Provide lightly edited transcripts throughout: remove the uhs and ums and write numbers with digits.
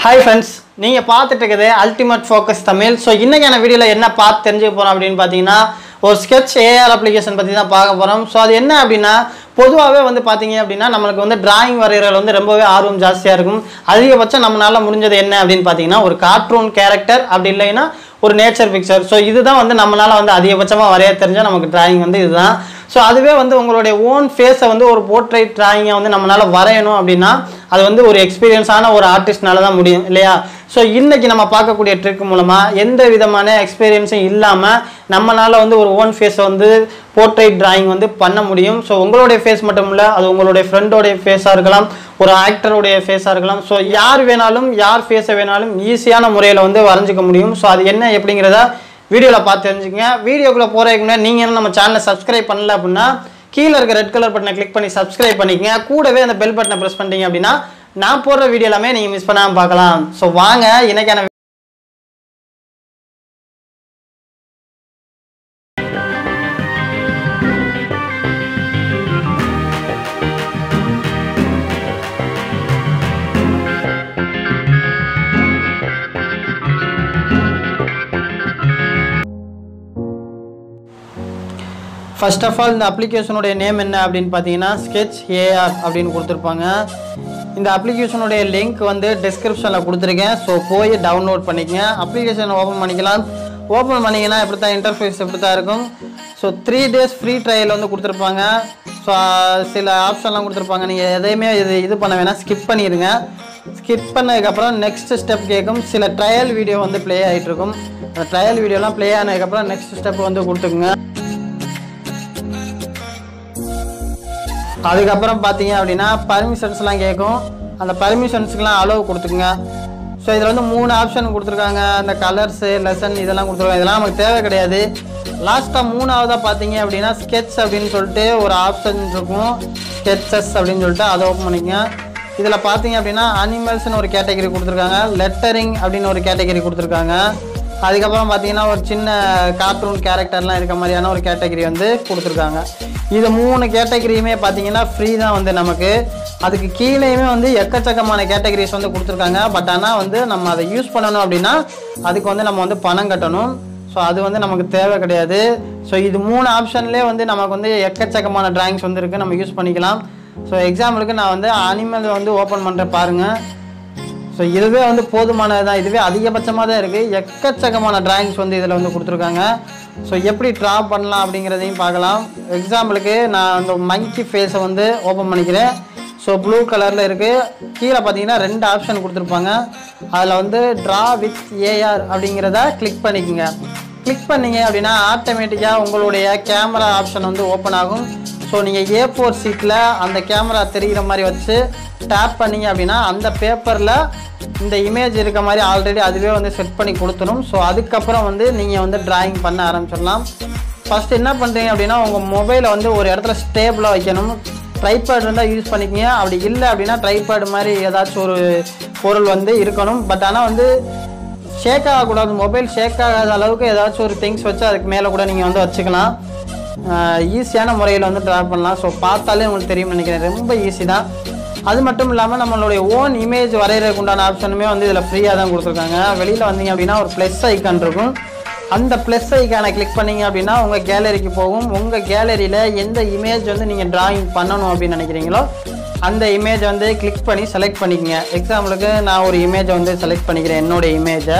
Hi friends, நீங்க பார்த்துட்டு இருக்கிறது அல்டிமேட் ஃபோக்கஸ் தமிழ். ஸோ இன்னைக்கான வீடியோவில் என்ன பார்த்து தெரிஞ்சுக்க போகிறோம் அப்படின்னு பார்த்தீங்கன்னா ஒரு ஸ்கெட்ச் ஏஆர் அப்ளிகேஷன் பற்றி தான் பார்க்க போகிறோம். ஸோ அது என்ன அப்படின்னா பொதுவாகவே வந்து பார்த்தீங்க அப்படின்னா நம்மளுக்கு வந்து டிராயிங் வரைகிறதுல வந்து ரொம்பவே ஆர்வம் ஜாஸ்தியாக இருக்கும். அதிகபட்சம் நம்மளால முடிஞ்சது என்ன அப்படின்னு பார்த்தீங்கன்னா ஒரு கார்ட்டூன் கேரக்டர் அப்படி இல்லைன்னா ஒரு நேச்சர் பிக்சர். ஸோ இதுதான் வந்து நம்மளால வந்து அதிகபட்சமாக வரைய தெரிஞ்சால் நமக்கு டிராயிங் வந்து இதுதான். ஸோ அதுவே வந்து உங்களுடைய ஓன் ஃபேஸை வந்து ஒரு போர்ட்ரைட் டிராயிங்கை வந்து நம்மளால் வரையணும் அப்படின்னா அது வந்து ஒரு எக்ஸ்பீரியன்ஸான ஒரு ஆர்டிஸ்ட்னால தான் முடியும் இல்லையா. ஸோ இன்றைக்கி நம்ம பார்க்கக்கூடிய ட்ரிக் மூலமாக எந்த விதமான எக்ஸ்பீரியன்ஸும் இல்லாமல் நம்மளால் வந்து ஒரு ஓன் ஃபேஸை வந்து போர்ட்ரைட் டிராயிங் வந்து பண்ண முடியும். ஸோ உங்களுடைய ஃபேஸ் மட்டும் இல்லை, அது உங்களுடைய ஃப்ரெண்டோடைய ஃபேஸாக இருக்கலாம், ஒரு ஆக்டருடைய ஃபேஸாக இருக்கலாம். ஸோ யார் வேணாலும் யார் ஃபேஸை வேணாலும் ஈஸியான முறையில் வந்து வரைஞ்சிக்க முடியும். ஸோ அது என்ன எப்படிங்கிறத வீடியோவில் பார்த்து தெரிஞ்சுக்கங்க. வீடியோக்குள்ளே போகிறதுக்கு முன்னாடி நீங்கள் என்ன நம்ம சேனலை சப்ஸ்கிரைப் பண்ணல அப்படின்னா கீழே இருக்க ரெட் கலர் பட்டனை கிளிக் பண்ணி சப்ஸ்கிரைப் பண்ணிக்கங்க. கூடவே அந்த பெல் பட்டனை ப்ரெஸ் பண்ணிட்டீங்க அப்படின்னா நான் போடுற வீடியோ எல்லாமே நீங்கள் மிஸ் பண்ணாமல் பார்க்கலாம். ஸோ வாங்க இன்னைக்கான ஃபர்ஸ்ட் ஆஃப் ஆல் இந்த அப்ளிகேஷனுடைய நேம் என்ன அப்படின்னு பார்த்தீங்கன்னா ஸ்கெட்ச் ஏஆர் அப்படின்னு கொடுத்துருப்பாங்க. இந்த அப்ளிகேஷனுடைய லிங்க் வந்து டிஸ்கிரிப்ஷனில் கொடுத்துருக்கேன். ஸோ போய் டவுன்லோட் பண்ணிக்கங்க. அப்ளிகேஷனை ஓப்பன் பண்ணிக்கலாம். ஓப்பன் பண்ணிங்கன்னா எப்படி தான் இன்டர்ஃபேஸ் எப்படி தான் இருக்கும். ஸோ 3 days ஃப்ரீ ட்ரையல் வந்து கொடுத்துருப்பாங்க. ஸோ சில ஆப்ஷன்லாம் கொடுத்துருப்பாங்க. நீங்கள் எதையுமே இது பண்ண வேணாம், ஸ்கிப் பண்ணிடுங்க. ஸ்கிப் பண்ணதுக்கப்புறம் நெக்ஸ்ட் ஸ்டெப் கேட்கும். சில ட்ரையல் வீடியோ வந்து ப்ளே ஆகிட்டு இருக்கும். அந்த ட்ரையல் வீடியோலாம் ப்ளே ஆனதுக்கப்புறம் நெக்ஸ்ட் ஸ்டெப் வந்து கொடுத்துக்குங்க. அதுக்கப்புறம் பார்த்தீங்க அப்படின்னா பர்மிஷன்ஸ்லாம் கேட்கும். அந்த பர்மிஷன்ஸுக்கெலாம் அலோவ் கொடுத்துக்குங்க. ஸோ இதில் வந்து 3 ஆப்ஷன் கொடுத்துருக்காங்க. அந்த கலர்ஸு லெசன் இதெல்லாம் கொடுத்துருக்காங்க. இதெல்லாம் நமக்கு தேவை கிடையாது. லாஸ்ட்டாக 3ஆவதாக பார்த்தீங்க அப்படின்னா ஸ்கெட்ச் அப்படின்னு சொல்லிட்டு ஒரு ஆப்ஷன் இருக்கும். ஸ்கெட்சஸ் அப்படின்னு சொல்லிட்டு அதை ஓப்பன் பண்ணிக்கங்க. இதில் பார்த்தீங்க அப்படின்னா அனிமல்ஸ்னு ஒரு கேட்டகரி கொடுத்துருக்காங்க. லெட்டரிங் அப்படின்னு ஒரு கேட்டகரி கொடுத்துருக்காங்க. அதுக்கப்புறம் பார்த்தீங்கன்னா ஒரு சின்ன கார்ட்டூன் கேரக்டர்லாம் இருக்க மாதிரியான ஒரு கேட்டகரி வந்து கொடுத்துருக்காங்க. இது 3 கேட்டகரியுமே பார்த்தீங்கன்னா ஃப்ரீ தான் வந்து நமக்கு. அதுக்கு கீழேயுமே வந்து எக்கச்சக்கமான கேட்டகரிஸ் வந்து கொடுத்துருக்காங்க. பட் ஆனால் வந்து நம்ம அதை யூஸ் பண்ணணும் அப்படின்னா அதுக்கு வந்து நம்ம வந்து பணம் கட்டணும். ஸோ அது வந்து நமக்கு தேவை கிடையாது. ஸோ இது 3 ஆப்ஷன்லேயே வந்து நமக்கு வந்து எக்கச்சக்கமான டிராயிங்ஸ் வந்து இருக்குது, நம்ம யூஸ் பண்ணிக்கலாம். ஸோ எக்ஸாம்பிளுக்கு நான் வந்து அனிமல் வந்து ஓப்பன் பண்ணுறேன் பாருங்கள். ஸோ இதுவே வந்து போதுமானது தான். இதுவே அதிகபட்சமாக தான் இருக்குது. எக்கச்சக்கமான டிராயிங்ஸ் வந்து இதில் வந்து கொடுத்துருக்காங்க. ஸோ எப்படி ட்ரா பண்ணலாம் அப்படிங்கிறதையும் பார்க்கலாம். எக்ஸாம்பிளுக்கு நான் அந்த மங்கி ஃபேஸை வந்து ஓப்பன் பண்ணிக்கிறேன். ஸோ ப்ளூ கலரில் இருக்குது. கீழே பார்த்தீங்கன்னா 2 ஆப்ஷன் கொடுத்துருப்பாங்க. அதில் வந்து ட்ரா வித் ஏஆர் அப்படிங்கிறத கிளிக் பண்ணிக்கோங்க. கிளிக் பண்ணிங்க அப்படின்னா ஆட்டோமேட்டிக்காக உங்களுடைய கேமரா ஆப்ஷன் வந்து ஓப்பன் ஆகும். ஸோ நீங்கள் A4 ஷீட்டில் அந்த கேமரா தெரிகிற மாதிரி வச்சு டேப் பண்ணிங்க அப்படின்னா அந்த பேப்பரில் இந்த இமேஜ் இருக்க மாதிரி ஆல்ரெடி அதுவே வந்து செட் பண்ணி கொடுத்துரும். ஸோ அதுக்கப்புறம் வந்து நீங்கள் வந்து டிராயிங் பண்ண ஆரம்பிச்சிடலாம். ஃபஸ்ட்டு என்ன பண்ணுறீங்க அப்படின்னா உங்கள் மொபைலை வந்து ஒரு இடத்துல ஸ்டேபிளாக வைக்கணும். ட்ரைபேட் இருந்தால் யூஸ் பண்ணிக்கங்க. அப்படி இல்லை அப்படின்னா ட்ரைபேட் மாதிரி ஏதாச்சும் ஒரு பொருள் வந்து இருக்கணும். பட் ஆனால் வந்து ஷேக் ஆகக்கூடாது. மொபைல் ஷேக் ஆகாத அளவுக்கு ஏதாச்சும் ஒரு திங்ஸ் வச்சு அதுக்கு மேலே கூட நீங்கள் வந்து வச்சுக்கலாம். ஈஸியான முறையில் வந்து ட்ரா பண்ணலாம். ஸோ பார்த்தாலே உங்களுக்கு தெரியும்னு நினைக்கிறேன். ரொம்ப ஈஸி தான். அது மட்டும் இல்லாமல் நம்மளுடைய ஓன் இமேஜ் வரைகிறதுக்கு உண்டான ஆப்ஷனுமே வந்து இதில் ஃப்ரீயாக தான் கொடுத்துருக்காங்க. வெளியில் வந்தீங்க அப்படின்னா ஒரு ப்ளஸ் ஐக்கான் இருக்கும். அந்த ப்ளஸ் ஐக்கானை கிளிக் பண்ணிங்க அப்படின்னா உங்கள் கேலரிக்கு போகும். உங்கள் கேலரியில் எந்த இமேஜ் வந்து நீங்கள் டிராயிங் பண்ணணும் அப்படின்னு நினைக்கிறீங்களோ அந்த இமேஜை வந்து கிளிக் பண்ணி செலக்ட் பண்ணிக்கங்க. எக்ஸாம்பிளுக்கு நான் ஒரு இமேஜை வந்து செலக்ட் பண்ணிக்கிறேன், என்னோடய இமேஜை.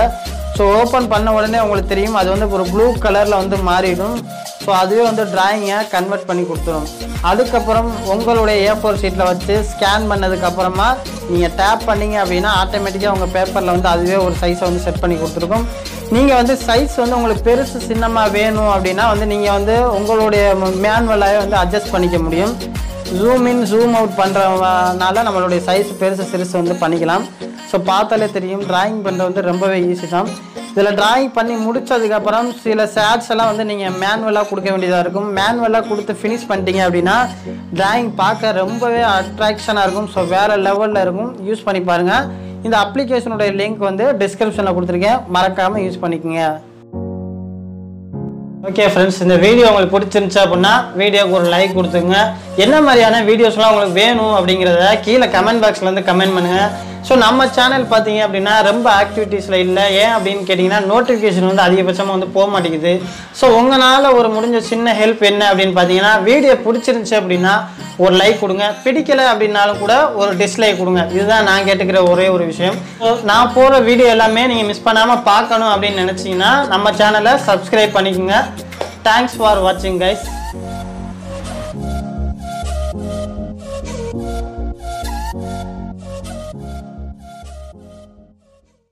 ஸோ ஓப்பன் பண்ண உடனே உங்களுக்கு தெரியும் அது வந்து ஒரு ப்ளூ கலரில் வந்து மாறிடும். ஸோ அதுவே வந்து டிராயிங்கை கன்வெர்ட் பண்ணி கொடுத்துரும். அதுக்கப்புறம் உங்களுடைய A4 ஷீட்டில் வச்சு ஸ்கேன் பண்ணதுக்கப்புறமா நீங்கள் டேப் பண்ணிங்க அப்படின்னா ஆட்டோமேட்டிக்காக உங்கள் பேப்பரில் வந்து அதுவே ஒரு சைஸை வந்து செட் பண்ணி கொடுத்துருக்கும். நீங்கள் வந்து சைஸ் வந்து உங்களுக்கு பெருசு சின்னமாக வேணும் அப்படின்னா வந்து நீங்கள் வந்து உங்களுடைய மேனுவலாகவே வந்து அட்ஜஸ்ட் பண்ணிக்க முடியும். ஜூம் இன் ஜூம் அவுட் பண்ணுறதுனால நம்மளுடைய சைஸ் பெருசு சிறுசு வந்து பண்ணிக்கலாம். ஸோ பார்த்தாலே தெரியும் டிராயிங் பண்ணுறது வந்து ரொம்பவே ஈஸி தான். இதில் டிராயிங் பண்ணி முடித்ததுக்கப்புறம் சில ஷேட்ஸ் எல்லாம் வந்து நீங்கள் மேனுவலாக கொடுக்க வேண்டியதாக இருக்கும். மேனுவலாக கொடுத்து ஃபினிஷ் பண்ணிட்டீங்க அப்படின்னா டிராயிங் பார்க்க ரொம்பவே அட்ராக்ஷனாக இருக்கும். ஸோ வேறு லெவலில் இருக்கும். யூஸ் பண்ணி பாருங்கள். இந்த அப்ளிகேஷனுடைய லிங்க் வந்து டிஸ்கிரிப்ஷனில் கொடுத்துருக்கேன், மறக்காமல் யூஸ் பண்ணிக்கோங்க. ஓகே ஃப்ரெண்ட்ஸ், இந்த வீடியோ உங்களுக்கு பிடிச்சிருந்துச்சு அப்படின்னா வீடியோக்கு ஒரு லைக் கொடுத்துங்க. என்ன மாதிரியான வீடியோஸ்லாம் உங்களுக்கு வேணும் அப்படிங்கிறத கீழே கமெண்ட் பாக்ஸில் வந்து கமெண்ட் பண்ணுங்கள். ஸோ நம்ம சேனல் பார்த்தீங்க அப்படின்னா ரொம்ப ஆக்டிவிட்டீஸில் இல்லை. ஏன் அப்படின்னு கேட்டிங்கன்னா நோட்டிஃபிகேஷன் வந்து அதிகபட்சமாக வந்து போக மாட்டேங்குது. ஸோ உங்களால் ஒரு முடிஞ்ச சின்ன ஹெல்ப் என்ன அப்படின்னு பார்த்தீங்கன்னா வீடியோ பிடிச்சிருந்துச்சு அப்படின்னா ஒரு லைக் கொடுங்க, பிடிக்கலை அப்படின்னாலும் கூட ஒரு டிஸ்லைக் கொடுங்க. இதுதான் நான் கேட்டுக்கிற ஒரே ஒரு விஷயம். ஸோ நான் போகிற வீடியோ எல்லாமே நீங்கள் மிஸ் பண்ணாமல் பார்க்கணும் அப்படின்னு நினச்சிங்கன்னா நம்ம சேனலை சப்ஸ்கிரைப் பண்ணிக்கோங்க. தேங்க்ஸ் ஃபார் வாட்சிங் கைஸ்.